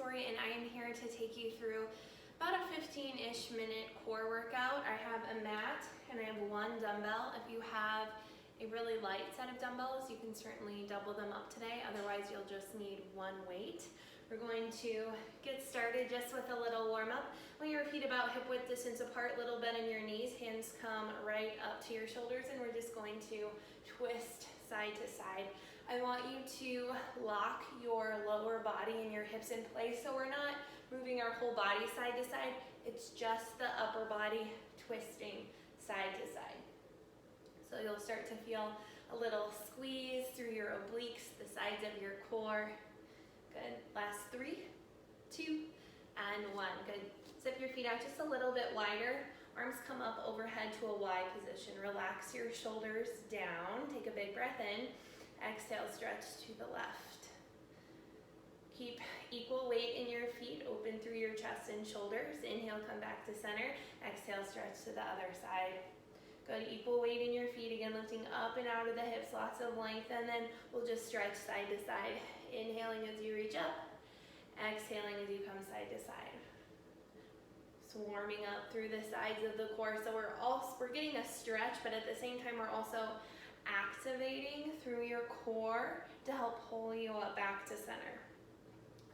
Tori, and I am here to take you through about a 15-ish minute core workout. I have a mat and I have one dumbbell. If you have a really light set of dumbbells, you can certainly double them up today. Otherwise, you'll just need one weight. We're going to get started just with a little warm up. Want your feet about hip width distance apart, little bend in your knees, hands come right up to your shoulders, and we're just going to twist side to side. I want you to lock your lower body and your hips in place so we're not moving our whole body side to side. It's just the upper body twisting side to side. So you'll start to feel a little squeeze through your obliques, the sides of your core. Good. Last 3, 2, and 1. Good. Zip your feet out just a little bit wider. Arms come up overhead to a Y position. Relax your shoulders down. Take a big breath in. Exhale, stretch to the left. Keep equal weight in your feet, open through your chest and shoulders. Inhale, come back to center. Exhale, stretch to the other side. Good, equal weight in your feet. Again, lifting up and out of the hips, lots of length, and then we'll just stretch side to side. Inhaling as you reach up, exhaling as you come side to side. So warming up through the sides of the core. So we're getting a stretch, but at the same time, we're also activating through your core to help pull you up back to center.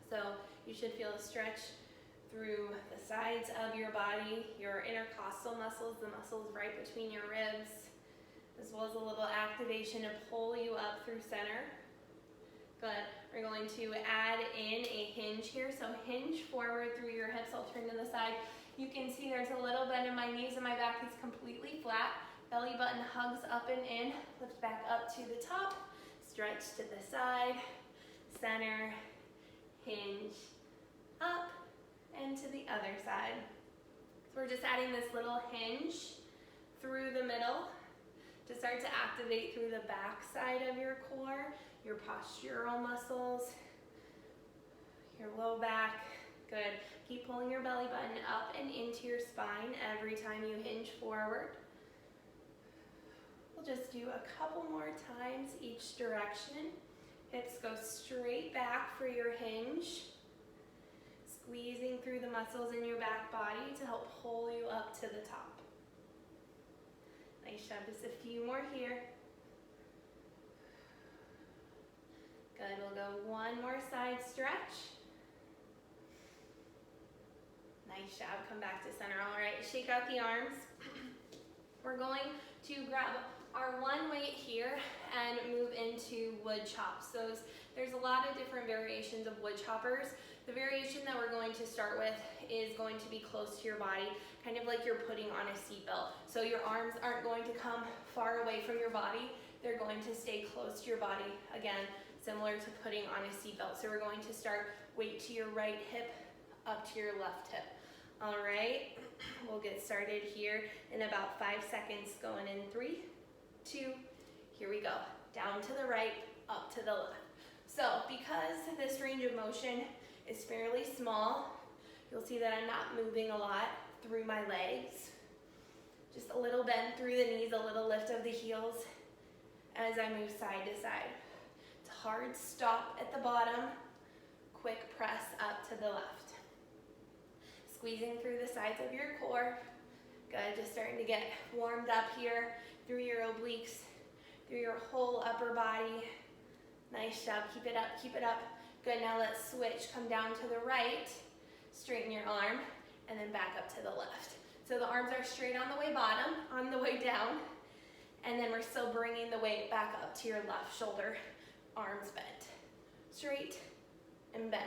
So you should feel a stretch through the sides of your body, your intercostal muscles, the muscles right between your ribs, as well as a little activation to pull you up through center. Good. We're going to add in a hinge here. So hinge forward through your hips. I'll turn to the side. You can see there's a little bend in my knees and my back is completely flat. Belly button hugs up and in, lift back up to the top, stretch to the side, center, hinge, up, and to the other side. So we're just adding this little hinge through the middle to start to activate through the back side of your core, your postural muscles, your low back. Good. Keep pulling your belly button up and into your spine every time you hinge forward. We'll just do a couple more times each direction. Hips go straight back for your hinge. Squeezing through the muscles in your back body to help pull you up to the top. Nice job, just a few more here. Good, we'll go one more side stretch. Nice job, come back to center. All right, shake out the arms. We're going to grab our one weight here and move into wood chops. So there's a lot of different variations of wood choppers. The variation that we're going to start with is going to be close to your body, kind of like you're putting on a seatbelt. So your arms aren't going to come far away from your body. They're going to stay close to your body. Again, similar to putting on a seatbelt. So we're going to start weight to your right hip, up to your left hip. All right, we'll get started here in about 5 seconds, going in 3, 2, here we go. Down to the right, up to the left. So because this range of motion is fairly small, you'll see that I'm not moving a lot through my legs. Just a little bend through the knees, a little lift of the heels as I move side to side. It's a hard stop at the bottom, quick press up to the left. Squeezing through the sides of your core. Good, just starting to get warmed up here through your obliques, through your whole upper body. Nice job, keep it up, keep it up. Good, now let's switch. Come down to the right, straighten your arm, and then back up to the left. So the arms are straight on the way bottom, on the way down, and then we're still bringing the weight back up to your left shoulder. Arms bent, straight and bent.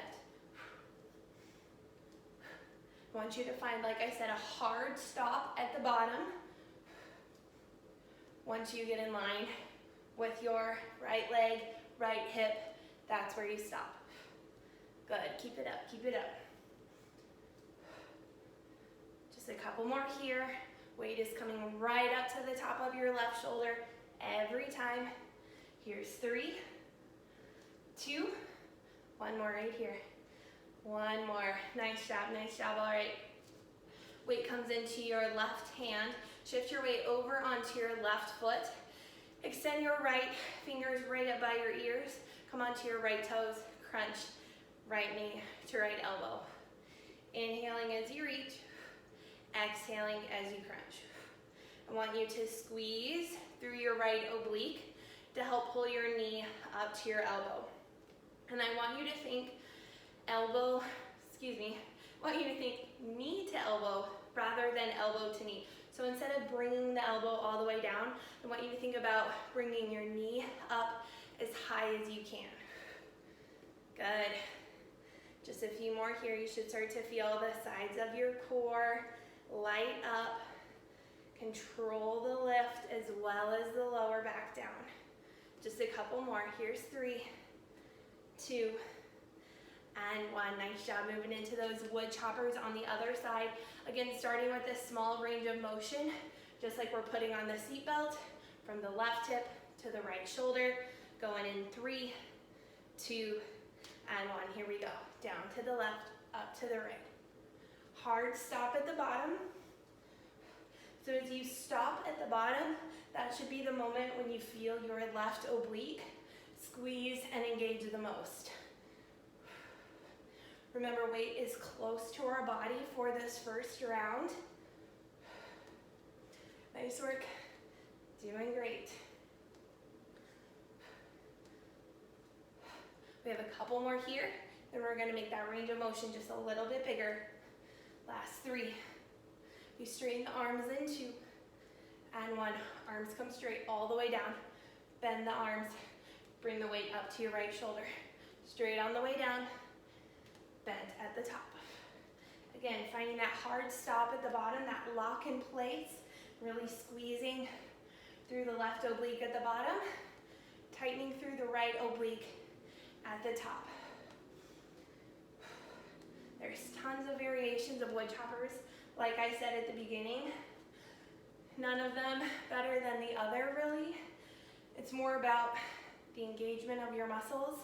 I want you to find, like I said, a hard stop at the bottom. Once you get in line with your right leg, right hip, that's where you stop. Good, keep it up, keep it up. Just a couple more here. Weight is coming right up to the top of your left shoulder every time. Here's 3, 2, one more right here. One more. Nice job, nice job. All right. Weight comes into your left hand. Shift your weight over onto your left foot. Extend your right fingers right up by your ears. Come onto your right toes. Crunch right knee to right elbow. Inhaling as you reach, exhaling as you crunch. I want you to squeeze through your right oblique to help pull your knee up to your elbow. And I want you to think knee to elbow rather than elbow to knee. So instead of bringing the elbow all the way down, I want you to think about bringing your knee up as high as you can. Good. Just a few more here. You should start to feel the sides of your core light up. Control the lift as well as the lower back down. Just a couple more. Here's 3, 2, and 1. Nice job moving into those wood choppers on the other side. Again, starting with a small range of motion, just like we're putting on the seatbelt, from the left hip to the right shoulder, going in 3, 2, and 1. Here we go. Down to the left, up to the right. Hard stop at the bottom. So as you stop at the bottom, that should be the moment when you feel your left oblique squeeze and engage the most. Remember, weight is close to our body for this first round. Nice work. Doing great. We have a couple more here, then we're gonna make that range of motion just a little bit bigger. Last 3. You straighten the arms in 2, and 1. Arms come straight all the way down. Bend the arms, bring the weight up to your right shoulder. Straight on the way down, bend at the top. Again, finding that hard stop at the bottom, that lock in place, really squeezing through the left oblique at the bottom, tightening through the right oblique at the top. There's tons of variations of wood choppers. Like I said at the beginning, none of them better than the other, really. It's more about the engagement of your muscles,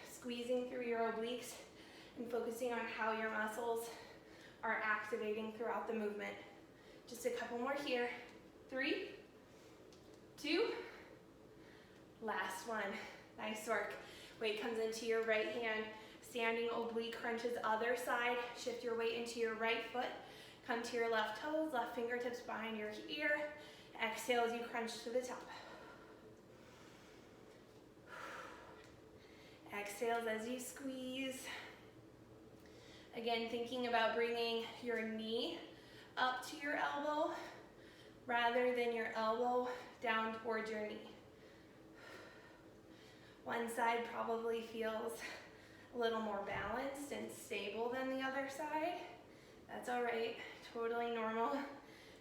squeezing through your obliques, and focusing on how your muscles are activating throughout the movement. Just a couple more here. 3, 2, last one. Nice work. Weight comes into your right hand. Standing oblique crunches other side. Shift your weight into your right foot. Come to your left toes, left fingertips behind your ear. Exhale as you crunch to the top. Exhales as you squeeze. Again, thinking about bringing your knee up to your elbow rather than your elbow down towards your knee. One side probably feels a little more balanced and stable than the other side. That's all right, totally normal.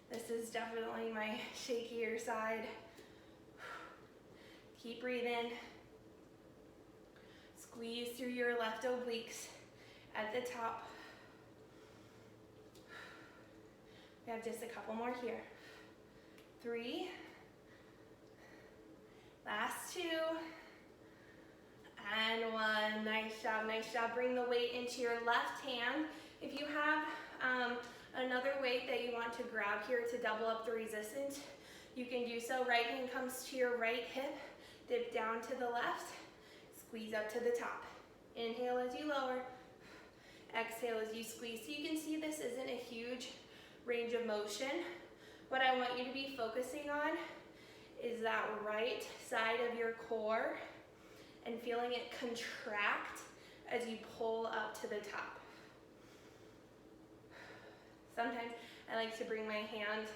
This is definitely my shakier side. Keep breathing. Squeeze through your left obliques at the top. We have just a couple more here. 3, last 2, and 1. Nice job, nice job. Bring the weight into your left hand. If you have another weight that you want to grab here to double up the resistance, you can do so. Right hand comes to your right hip, dip down to the left, squeeze up to the top. Inhale as you lower, exhale as you squeeze. So you can see this isn't a huge range of motion. What I want you to be focusing on is that right side of your core and feeling it contract as you pull up to the top. Sometimes I like to bring my hand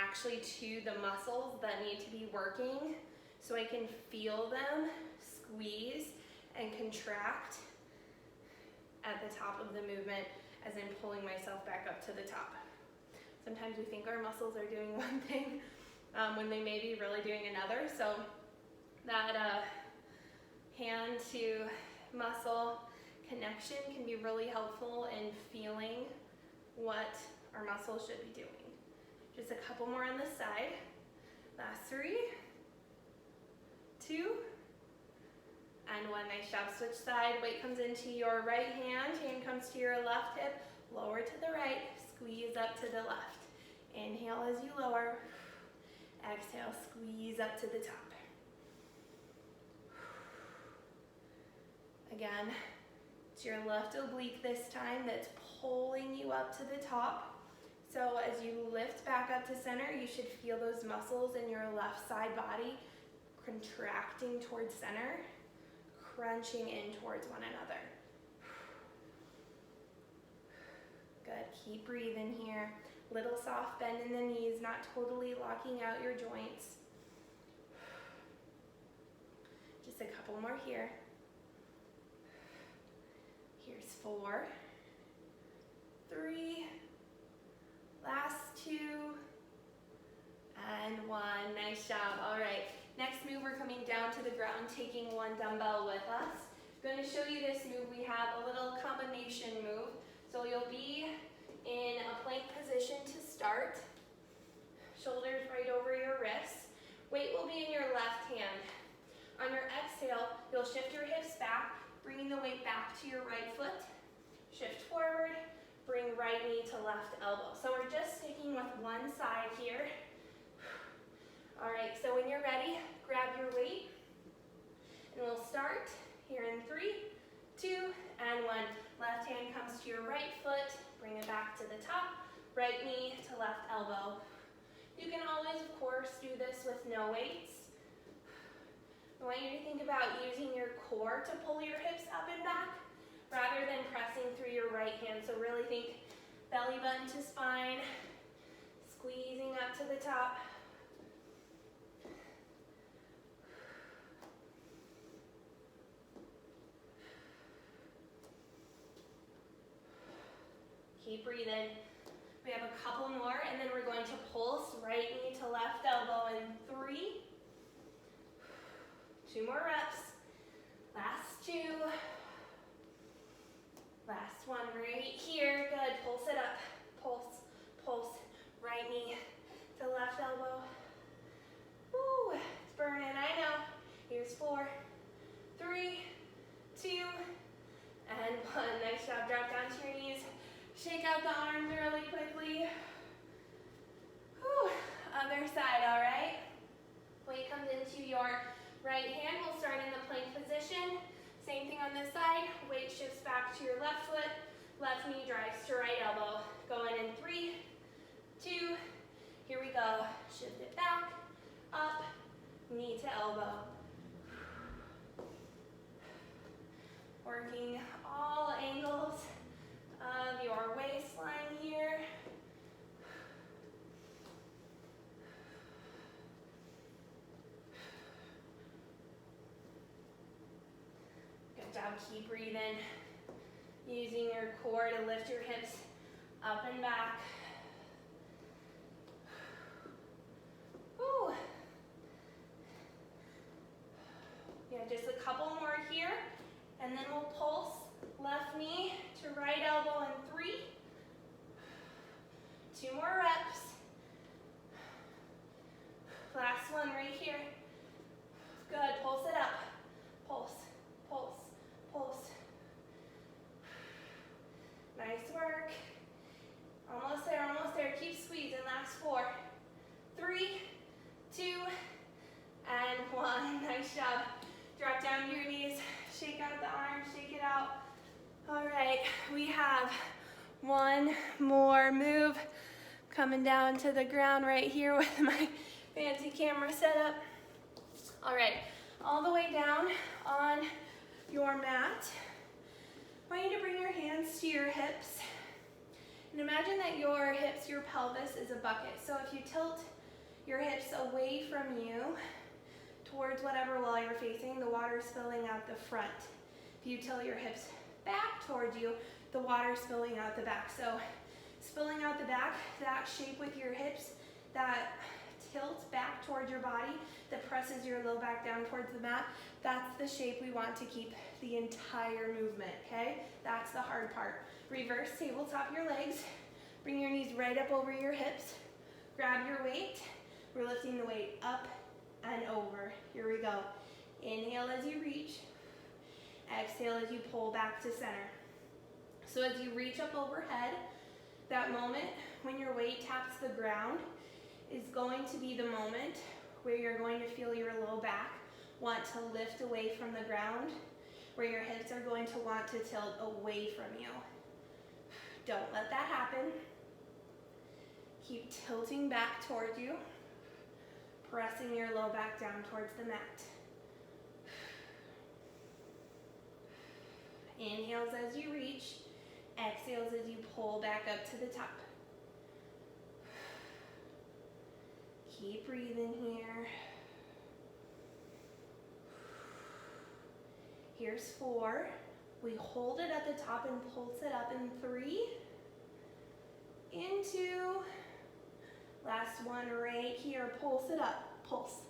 actually to the muscles that need to be working so I can feel them squeeze and contract at the top of the movement as I'm pulling myself back up to the top. Sometimes we think our muscles are doing one thing when they may be really doing another. So that hand to muscle connection can be really helpful in feeling what our muscles should be doing. Just a couple more on this side. Last 3, 2, and 1. Nice job. Switch side. Weight comes into your right hand. Hand comes to your left hip. Lower to the right. Squeeze up to the left. Inhale as you lower. Exhale. Squeeze up to the top. Again, it's your left oblique this time that's pulling you up to the top. So as you lift back up to center, you should feel those muscles in your left side body contracting towards center, crunching in towards one another. Good, keep breathing here. Little soft bend in the knees, not totally locking out your joints. Just a couple more here. Here's 4, 3, last 2, and 1. Nice job. All right, next move, we're coming down to the ground, taking one dumbbell with us. I'm going to show you this move. We have a little combination move. So you'll be in a plank position to start. Shoulders right over your wrists. Weight will be in your left hand. On your exhale, you'll shift your hips back, bringing the weight back to your right foot. Shift forward, bring right knee to left elbow. So we're just sticking with one side here. All right, so when you're ready, grab your weight, and we'll start here in 3, 2, and 1. Left hand comes to your right foot, bring it back to the top, right knee to left elbow. You can always, of course, do this with no weights. I want you to think about using your core to pull your hips up and back rather than pressing through your right hand. So really think belly button to spine, squeezing up to the top. Keep breathing. We have a couple more, and then we're going to pulse right knee to left elbow in 3. 2 more reps. Last 2. Last one right here. Good. Pulse it up. Pulse, pulse. Right knee to left elbow. Woo, it's burning, I know. Here's 4, 3, 2, and 1. Nice job. Drop down to your knees. Shake out the arms really quickly. Whew. Other side, all right? Weight comes into your right hand. We'll start in the plank position. Same thing on this side. Weight shifts back to your left foot. Left knee drives to right elbow. Going in 3, 2, here we go. Shift it back, up, knee to elbow. Working all angles of your waistline here. Good job, keep breathing. Using your core to lift your hips up and back. Woo. Yeah, just a couple more here, and then we'll pulse left knee to right elbow in 3. 2 more reps. Last one right here. Good, pulse it up. Pulse, pulse, pulse. Nice work. Almost there, almost there. Keep squeezing. Last 4, 3, 2, and 1. Nice job. Drop down to your knees. Shake out the arms, shake it out. All right, we have one more move. Coming down to the ground right here with my fancy camera setup. All right, all the way down on your mat. I want you to bring your hands to your hips. And imagine that your hips, your pelvis is a bucket. So if you tilt your hips away from you towards whatever wall you're facing, the water's spilling out the front. If you tilt your hips back towards you, the water's spilling out the back. So spilling out the back, that shape with your hips, that tilts back towards your body, that presses your low back down towards the mat, that's the shape we want to keep the entire movement, okay? That's the hard part. Reverse tabletop your legs, bring your knees right up over your hips, grab your weight, we're lifting the weight up and over. Here we go. Inhale as you reach, exhale as you pull back to center. So as you reach up overhead, that moment when your weight taps the ground is going to be the moment where you're going to feel your low back want to lift away from the ground, where your hips are going to want to tilt away from you. Don't let that happen. Keep tilting back towards you, pressing your low back down towards the mat. Inhales as you reach, exhales as you pull back up to the top. Keep breathing here. Here's 4. We hold it at the top and pulse it up in 3, in 2, last one right here, pulse it up, pulse,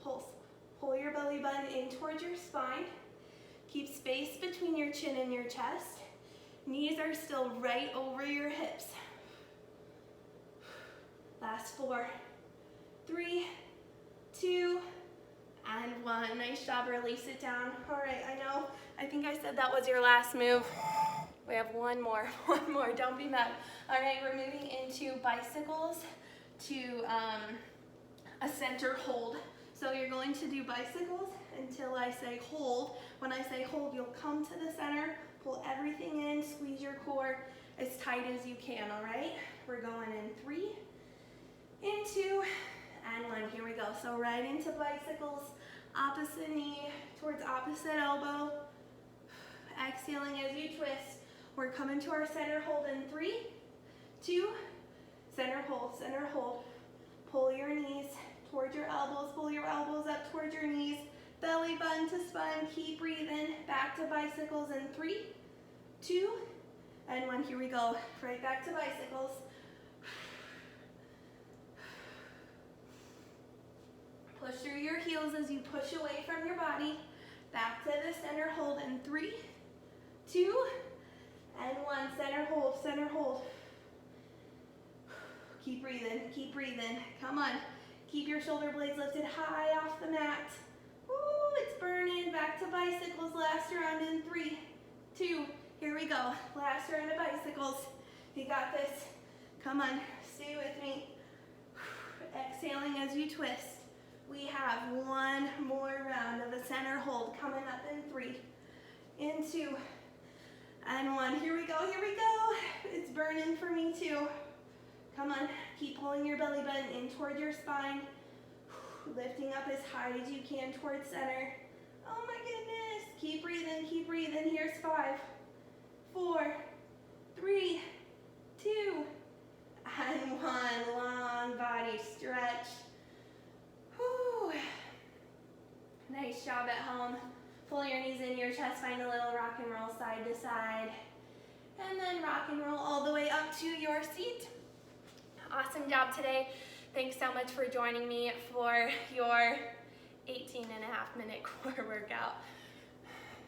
pulse. Pull your belly button in towards your spine. Keep space between your chin and your chest. Knees are still right over your hips. Last 4, 3, 2, and 1. Nice job, release it down. All right, I think I said that was your last move. We have one more, don't be mad. All right, we're moving into bicycles to a center hold. So you're going to do bicycles until I say hold. When I say hold, you'll come to the center, pull everything in, squeeze your core as tight as you can, all right? We're going in 3, in 2, and 1. Here we go. So right into bicycles, opposite knee towards opposite elbow. Exhaling as you twist. We're coming to our center hold in 3, 2, center hold. Pull your knees towards your elbows, pull your elbows up towards your knees, belly button to spine, keep breathing. Back to bicycles in 3, 2, and 1. Here we go. Right back to bicycles. Push through your heels as you push away from your body. Back to the center hold in 3, 2, and 1. Center hold. Keep breathing. Come on. Keep your shoulder blades lifted high off the mat. Ooh, it's burning. Back to bicycles. Last round in 3, 2. Here we go. Last round of bicycles. You got this. Come on. Stay with me. Exhaling as you twist. We have one more round of a center hold coming up in 3, in 2, and 1. Here we go. It's burning for me too. Come on, keep pulling your belly button in toward your spine. Lifting up as high as you can towards center. Oh my goodness. Keep breathing. Here's 5, 4, 3, 2, and 1. Long body stretch. Whew. Nice job at home. Pull your knees in your chest, find a little rock and roll side to side. And then rock and roll all the way up to your seat. Awesome job today. Thanks so much for joining me for your 18.5-minute core workout.